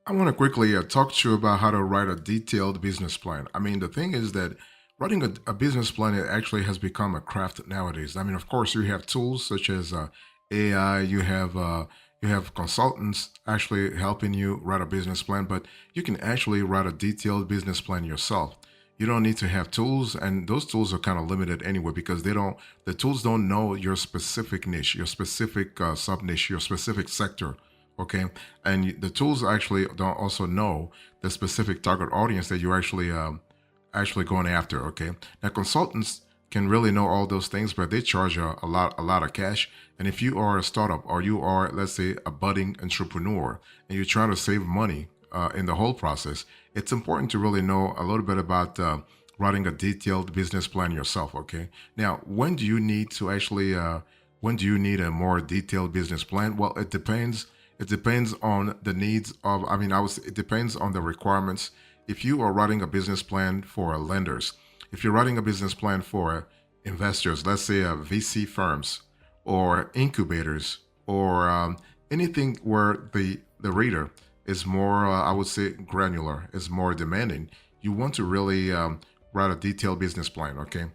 I want to quickly talk to you about how to write a detailed business plan. I mean, the thing is that writing a business plan it actually has become a craft nowadays. I mean, of course, you have tools such as AI. You have consultants actually helping you write a business plan, but you can actually write a detailed business plan yourself. You don't need to have tools, and those tools are kind of limited anyway because they don't. The tools don't know your specific niche, your specific sub niche, your specific sector. Okay, and the tools actually don't also know the specific target audience that you're actually going after. Okay, now consultants can really know all those things, but they charge a lot of cash. And if you are a startup or you are, let's say, a budding entrepreneur and you're trying to save money in the whole process, it's important to really know a little bit about writing a detailed business plan yourself. Okay, now when do you need to actually when do you need a more detailed business plan? Well, it depends. It depends on the needs of, I mean, I was, it depends on the requirements. If you are writing a business plan for lenders, if you're writing a business plan for investors, let's say VC firms or incubators or anything where the reader is more, I would say, granular, is more demanding, you want to really write a detailed business plan, okay?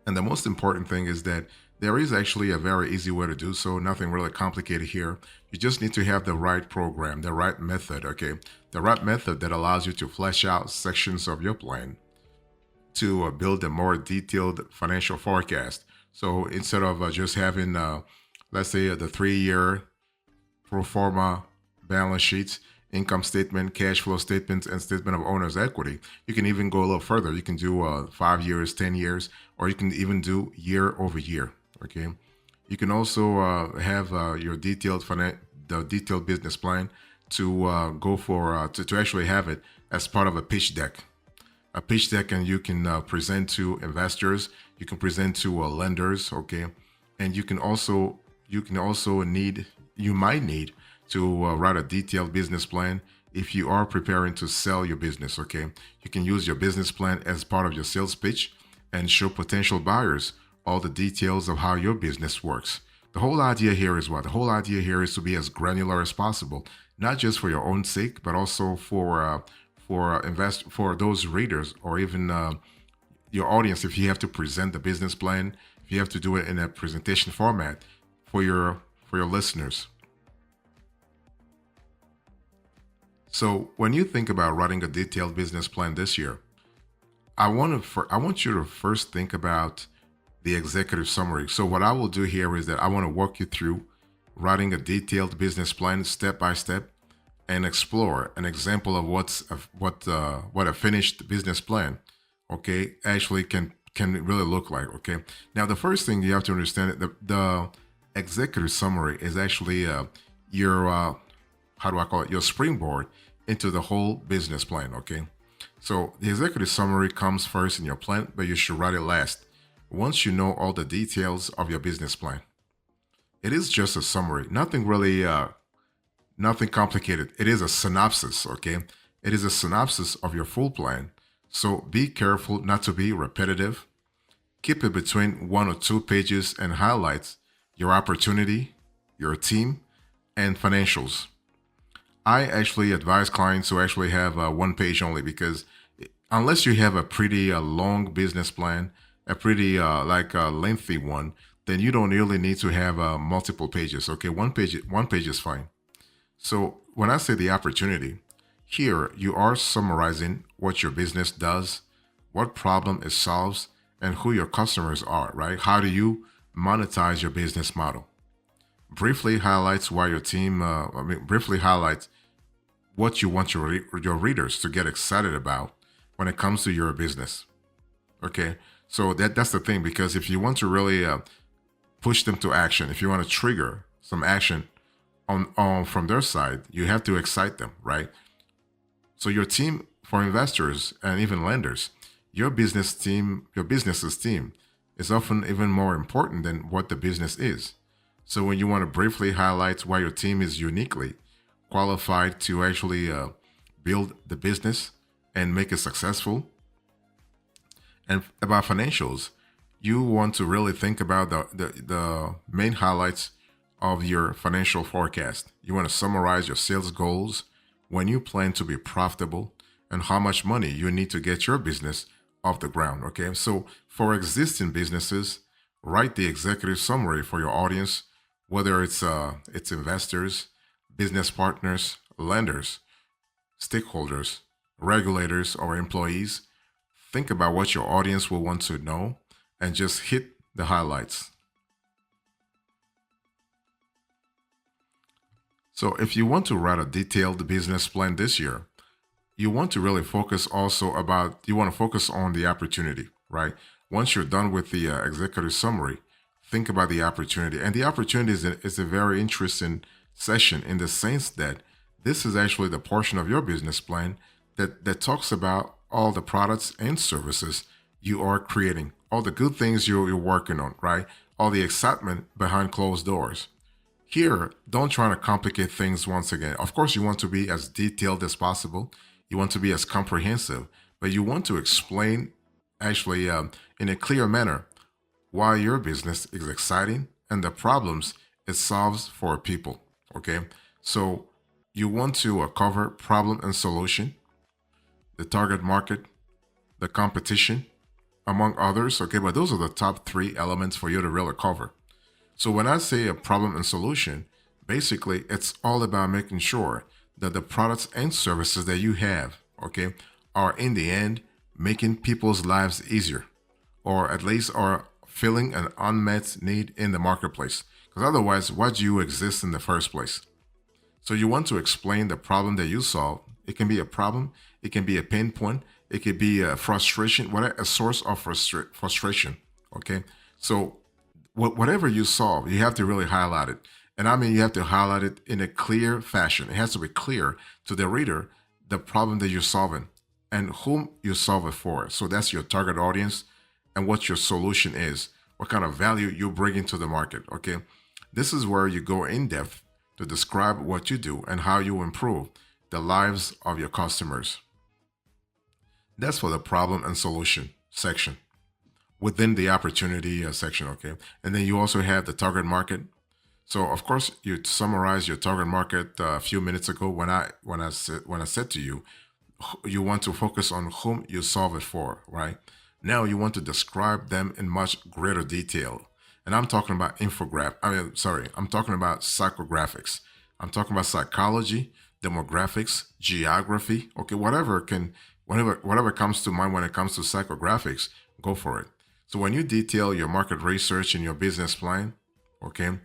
And the most important thing is that there is actually a very easy way to do so, nothing really complicated here. You just need to have the right program, the right method, okay? The right method that allows you to flesh out sections of your plan to build a more detailed financial forecast. So instead of just having, let's say, the 3 year pro forma balance sheets, income statement, cash flow statements, and statement of owner's equity. You can even go a little further. You can do 5 years, 10 years, or you can even do year over year. Okay. You can also have your the detailed business plan to go for to actually have it as part of a pitch deck. A pitch deck, and you can present to investors. You can present to lenders. Okay, and you can also need you might need to write a detailed business plan if you are preparing to sell your business. Okay, you can use your business plan as part of your sales pitch and show potential buyers all the details of how your business works. The whole idea here is what? The whole idea here is to be as granular as possible, not just for your own sake, but also for those readers or even your audience. If you have to present the business plan, if you have to do it in a presentation format for your listeners. So when you think about writing a detailed business plan this year, I want you to first think about the executive summary. So what I will do here is that I want to walk you through writing a detailed business plan step by step and explore an example of what a finished business plan, okay, actually can really look like. Okay. Now the first thing you have to understand that the executive summary is actually your how do I call it, your springboard into the whole business plan. Okay. So the executive summary comes first in your plan, but you should write it last once you know all the details of your business plan. It is just a summary, nothing really, nothing complicated. It is a synopsis, okay? It is a synopsis of your full plan. So be careful not to be repetitive. Keep it between 1 or 2 pages and highlights your opportunity, your team, and financials. I actually advise clients to actually have 1 page only because unless you have a pretty long business plan, a pretty lengthy one, then you don't really need to have multiple pages. Okay, 1 page is fine. So when I say the opportunity, here you are summarizing what your business does, what problem it solves, and who your customers are. Right? How do you monetize your business model? Briefly highlights why your team. Briefly highlights what you want your readers to get excited about when it comes to your business. Okay, so that's the thing, because if you want to really push them to action, if you want to trigger some action on from their side, you have to excite them, right? So your team, for investors and even lenders, your business's team is often even more important than what the business is. So when you want to briefly highlight why your team is uniquely qualified to actually build the business and make it successful, and about financials, you want to really think about the main highlights of your financial forecast. You want to summarize your sales goals, when you plan to be profitable, and how much money you need to get your business off the ground. Okay, so for existing businesses, write the executive summary for your audience, whether it's investors, business partners, lenders, stakeholders, regulators, or employees. Think about what your audience will want to know and just hit the highlights. So, if you want to write a detailed business plan this year, you want to really focus also about, you want to focus on the opportunity, right? Once you're done with the executive summary, think about the opportunity. And the opportunity is a very interesting session in the sense that this is actually the portion of your business plan that talks about all the products and services you are creating, all the good things you're working on, right? All the excitement behind closed doors. Here, don't try to complicate things once again. Of course, you want to be as detailed as possible. You want to be as comprehensive, but you want to explain actually in a clear manner why your business is exciting and the problems it solves for people. Okay, so you want to cover problem and solution, the target market, the competition, among others. Okay, but those are the top three elements for you to really cover. So when I say a problem and solution, basically it's all about making sure that the products and services that you have, okay, are in the end making people's lives easier, or at least are filling an unmet need in the marketplace. Because otherwise, why do you exist in the first place? So you want to explain the problem that you solve. It can be a problem, it can be a pain point, it could be a frustration, whatever, a source of frustration. Okay, so whatever you solve, you have to really highlight it. And I mean, you have to highlight it in a clear fashion. It has to be clear to the reader the problem that you're solving and whom you solve it for. So that's your target audience and what your solution is, what kind of value you bring into the market. Okay, this is where you go in depth to describe what you do and how you improve the lives of your customers. That's for the problem and solution section within the opportunity section. Okay, and then you also have the target market. So of course you summarize your target market a few minutes ago when I said to you, you want to focus on whom you solve it for, right? Now you want to describe them in much greater detail. And I'm talking about I'm talking about psychographics. I'm talking about psychology, demographics, geography, okay, whatever comes to mind when it comes to psychographics, go for it. So when you detail your market research in your business plan, okay,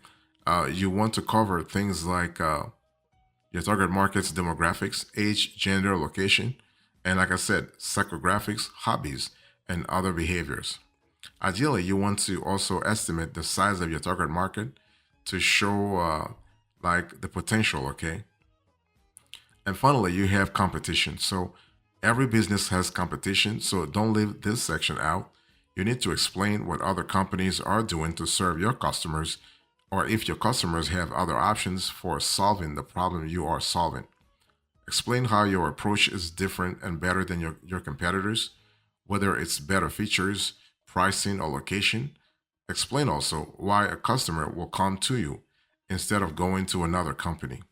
you want to cover things like your target market's demographics, age, gender, location, and like I said, psychographics, hobbies, and other behaviors. Ideally, you want to also estimate the size of your target market to show like the potential, okay? And finally, you have competition. So every business has competition, so don't leave this section out. You need to explain what other companies are doing to serve your customers, or if your customers have other options for solving the problem you are solving. Explain how your approach is different and better than your competitors, whether it's better features, pricing, or location. Explain also why a customer will come to you instead of going to another company.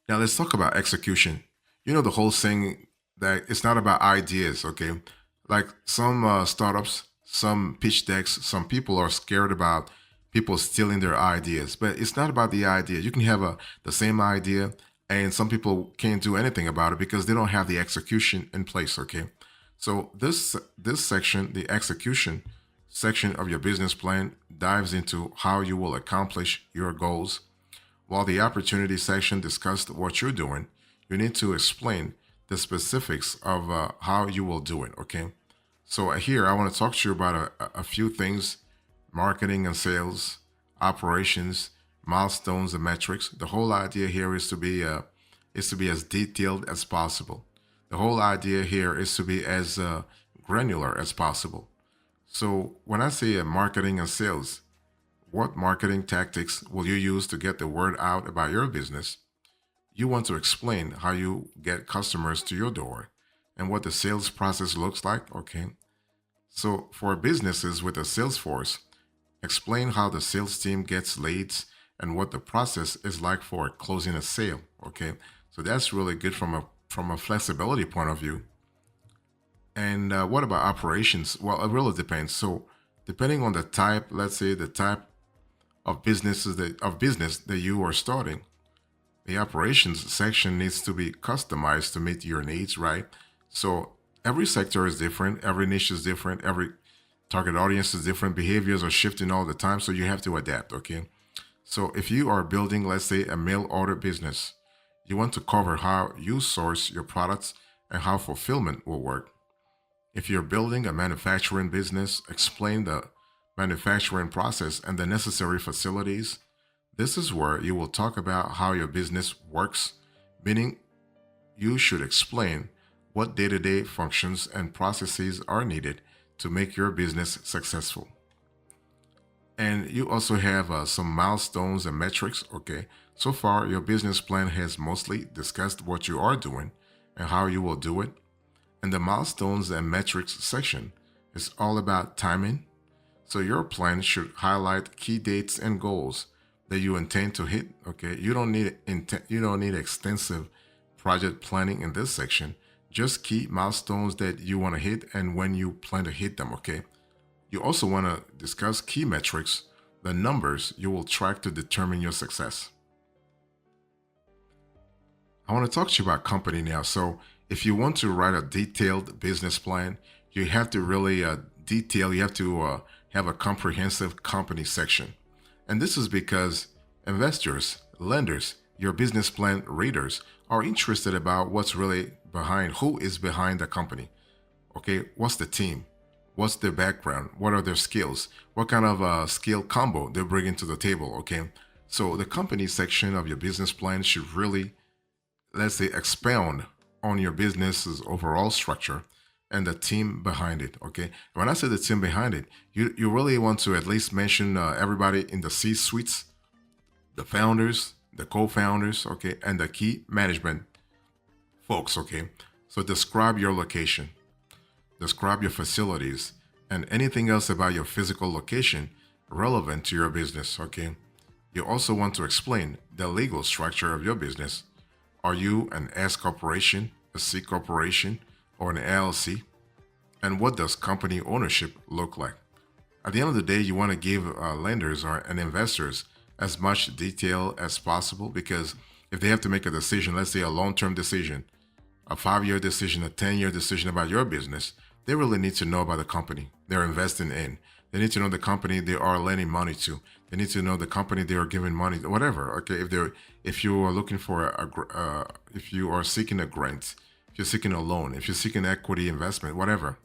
Now let's talk about execution. You know the whole thing that it's not about ideas, okay? Like some startups, some pitch decks, some people are scared about people stealing their ideas, but it's not about the idea. You can have the same idea, and some people can't do anything about it because they don't have the execution in place, okay? So this section, the execution section of your business plan, dives into how you will accomplish your goals, while the opportunity section discussed what you're doing. You need to explain the specifics of how you will do it, okay? So here I want to talk to you about a few things: marketing and sales, operations, milestones and metrics. The whole idea here is to be as detailed as possible. The whole idea here is to be as granular as possible. So when I say marketing and sales, what marketing tactics will you use to get the word out about your business? You want to explain how you get customers to your door and what the sales process looks like, okay? So for businesses with a sales force, explain how the sales team gets leads and what the process is like for closing a sale. Okay, so that's really good from a flexibility point of view. And what about operations? Well, it really depends. So depending on the type, let's say the type of business that you are starting, the operations section needs to be customized to meet your needs, right? So every sector is different, every niche is different, every target audience is different, behaviors are shifting all the time, so you have to adapt, okay? So if you are building, let's say, a mail order business, you want to cover how you source your products and how fulfillment will work. If you're building a manufacturing business, explain the manufacturing process and the necessary facilities. This is where you will talk about how your business works, meaning you should explain what day to day functions and processes are needed to make your business successful. And you also have some milestones and metrics. Okay, so far your business plan has mostly discussed what you are doing and how you will do it. And the milestones and metrics section is all about timing. So your plan should highlight key dates and goals that you intend to hit. Okay, you don't need extensive project planning in this section. Just key milestones that you want to hit and when you plan to hit them. Okay. You also want to discuss key metrics, the numbers you will track to determine your success. I want to talk to you about company now. So, if you want to write a detailed business plan, you have to really you have to have a comprehensive company section. And this is because investors, lenders, your business plan readers are interested about what's really behind, who is behind the company. Okay, what's the team? What's their background? What are their skills? What kind of skill combo they bring into the table? Okay, so the company section of your business plan should really, let's say, expound on your business's overall structure and the team behind it. Okay, when I say the team behind it, you really want to at least mention everybody in the C suites, the founders, the co-founders, okay, and the key management folks. Okay, so describe your location, describe your facilities, and anything else about your physical location relevant to your business. Okay, you also want to explain the legal structure of your business. Are you an S corporation, a C corporation, or an LLC? And what does company ownership look like? At the end of the day, you want to give lenders and investors as much detail as possible because if they have to make a decision, let's say a long term decision, a 5-year decision, a 10-year decision about your business, they really need to know about the company they're investing in. They need to know the company they are lending money to. They need to know the company they are giving money to, whatever. Okay, if you are looking for if you are seeking a grant, if you're seeking a loan, if you're seeking equity investment, whatever.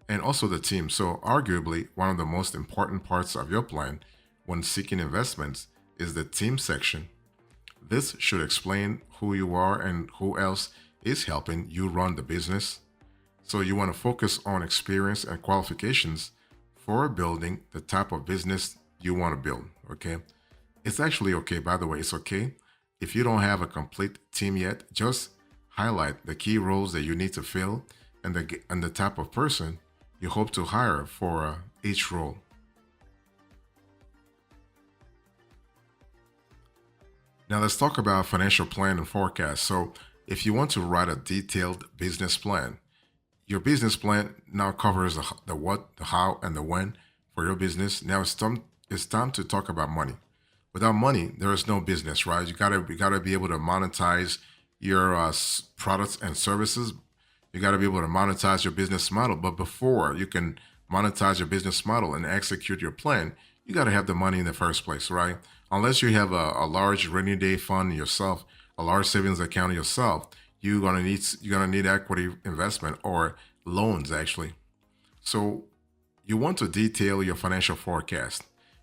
And also the team. So arguably one of the most important parts of your plan when seeking investments is the team section. This should explain who you are and who else is helping you run the business. So you want to focus on experience and qualifications for building the type of business you want to build. Okay. It's actually okay, by the way, it's okay. If you don't have a complete team yet, just highlight the key roles that you need to fill and the type of person you hope to hire for each role. Now let's talk about financial plan and forecast. So if you want to write a detailed business plan, your business plan now covers the what, the how, and the when for your business. Now it's time to talk about money. Without money, there is no business, right? You gotta be able to monetize your products and services. You gotta be able to monetize your business model. But before you can monetize your business model and execute your plan, you gotta have the money in the first place, right? Unless you have a large rainy day fund yourself, a large savings account yourself, you're gonna need equity investment or loans actually. So you want to detail your financial forecast.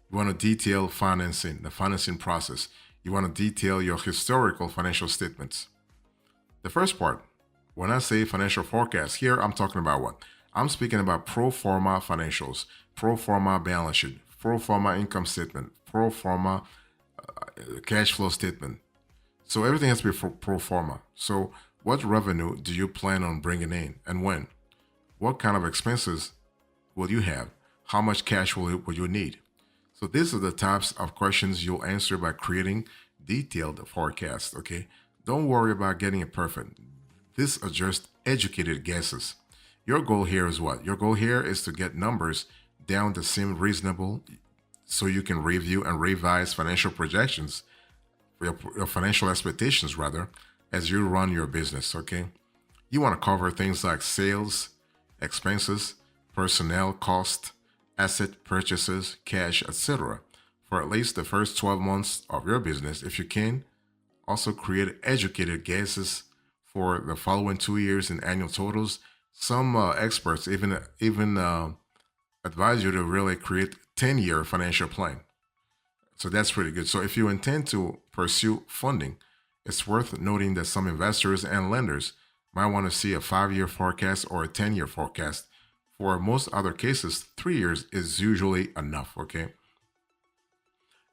You want to detail financing, the financing process. You want to detail your historical financial statements. The first part, when I say financial forecast, here I'm talking about what? I'm speaking about pro forma financials, pro forma balance sheet, pro forma income statement, pro forma cash flow statement. So everything has to be pro forma. So what revenue do you plan on bringing in and when? What kind of expenses will you have? How much cash will you need? So these are the types of questions you'll answer by creating detailed forecasts, okay? Don't worry about getting it perfect. These are just educated guesses. Your goal here is what? Your goal here is to get numbers down that seem reasonable so you can review and revise financial projections, your financial expectations rather, as you run your business, okay? You want to cover things like sales, expenses, personnel cost, asset purchases, cash, etc. for at least the first 12 months of your business. If you can, also create educated guesses for the following 2 years in annual totals. Some experts even advise you to really create 10-year financial plan. So that's pretty good. So if you intend to pursue funding, it's worth noting that some investors and lenders might want to see a 5-year forecast or a 10-year forecast. For most other cases, 3 years is usually enough, okay?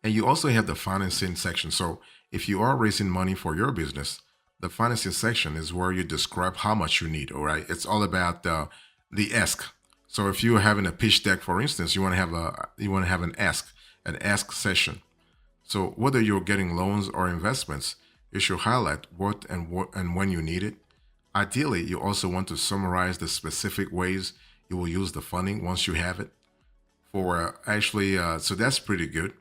And you also have the financing section. So if you are raising money for your business, the financing section is where you describe how much you need, all right? It's all about the ask. So if you're having a pitch deck, for instance, you want to have an ask session. So whether you're getting loans or investments, you should highlight what and when you need it. Ideally, you also want to summarize the specific ways you will use the funding once you have it. So that's pretty good.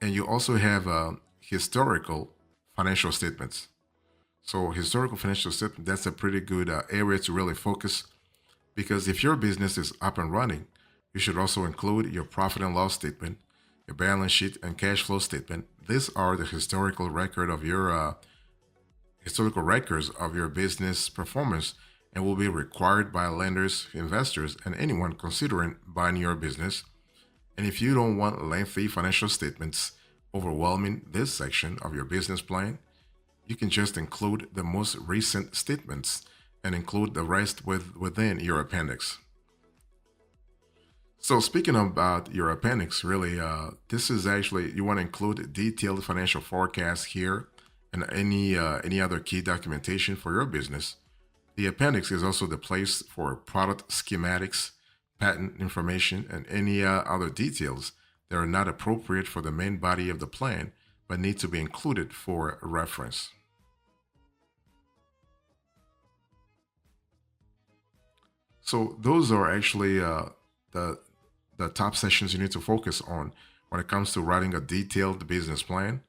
And you also have historical financial statements. So historical financial statement, that's a pretty good area to really focus because if your business is up and running, you should also include your profit and loss statement, your balance sheet, and cash flow statement. These are the historical records of your business performance and will be required by lenders, investors, and anyone considering buying your business. And if you don't want lengthy financial statements overwhelming this section of your business plan, you can just include the most recent statements and include the rest within your appendix. So speaking about your appendix, really, this is actually you want to include detailed financial forecasts here and any other key documentation for your business. The appendix is also the place for product schematics, patent information, and any other details that are not appropriate for the main body of the plan but need to be included for reference. So those are actually the the top sessions you need to focus on when it comes to writing a detailed business plan.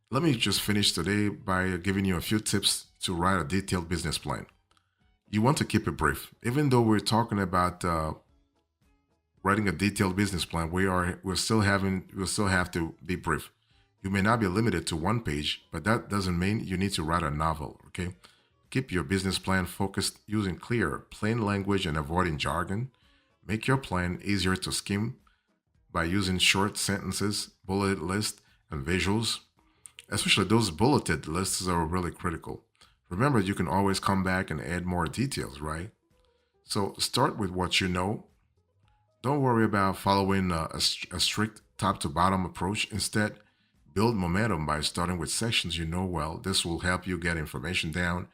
Let me just finish today by giving you a few tips to write a detailed business plan. You want to keep it brief, even though we're talking about writing a detailed business plan. We'll still have to be brief. You may not be limited to one page, but that doesn't mean you need to write a novel. Okay, keep your business plan focused, using clear, plain language and avoiding jargon. Make your plan easier to skim by using short sentences, bullet lists, and visuals. Especially those bulleted lists are really critical. Remember, you can always come back and add more details, right? So start with what you know. Don't worry about following a strict top to bottom approach. Instead, build momentum by starting with sections you know well. This will help you get information down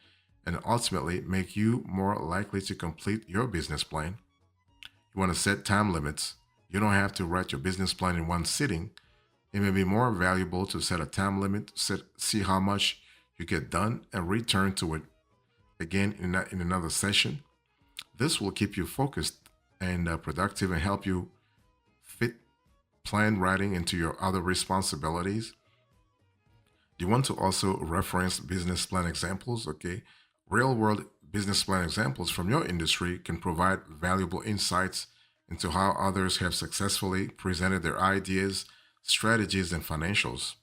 and ultimately make you more likely to complete your business plan. You want to set time limits. You don't have to write your business plan in one sitting. It may be more valuable to set a time limit, see how much you get done, and return to it again in another session. This will keep you focused and productive and help you fit plan writing into your other responsibilities. You want to also reference business plan examples, okay? Real world business plan examples from your industry can provide valuable insights into how others have successfully presented their ideas, strategies, and financials.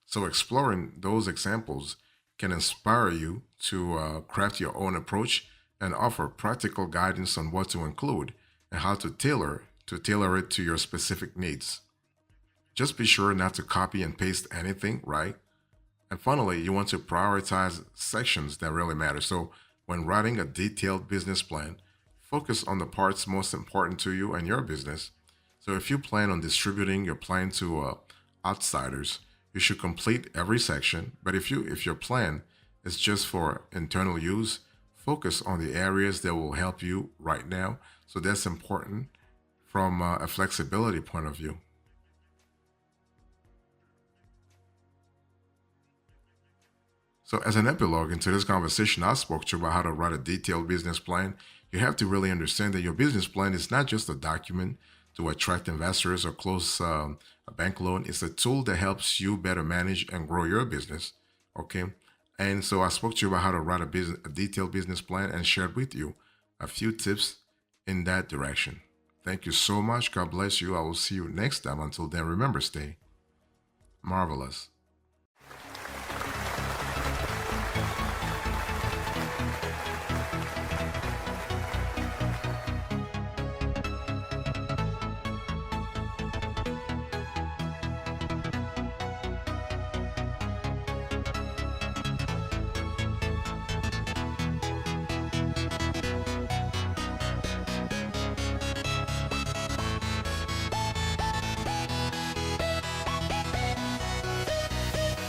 So, exploring those examples can inspire you to craft your own approach and offer practical guidance on what to include and how to tailor it to your specific needs. Just be sure not to copy and paste anything, right? And finally, you want to prioritize sections that really matter. So, when writing a detailed business plan, focus on the parts most important to you and your business. So, if you plan on distributing your plan to outsiders, you should complete every section. But if your plan is just for internal use, focus on the areas that will help you right now. So that's important from a flexibility point of view. So, as an epilogue into this conversation, I spoke to you about how to write a detailed business plan. You have to really understand that your business plan is not just a document to attract investors or close a bank loan. It's a tool that helps you better manage and grow your business. Okay. And so I spoke to you about how to write a detailed business plan and shared with you a few tips in that direction. Thank you so much. God bless you. I will see you next time. Until then, remember, stay marvelous.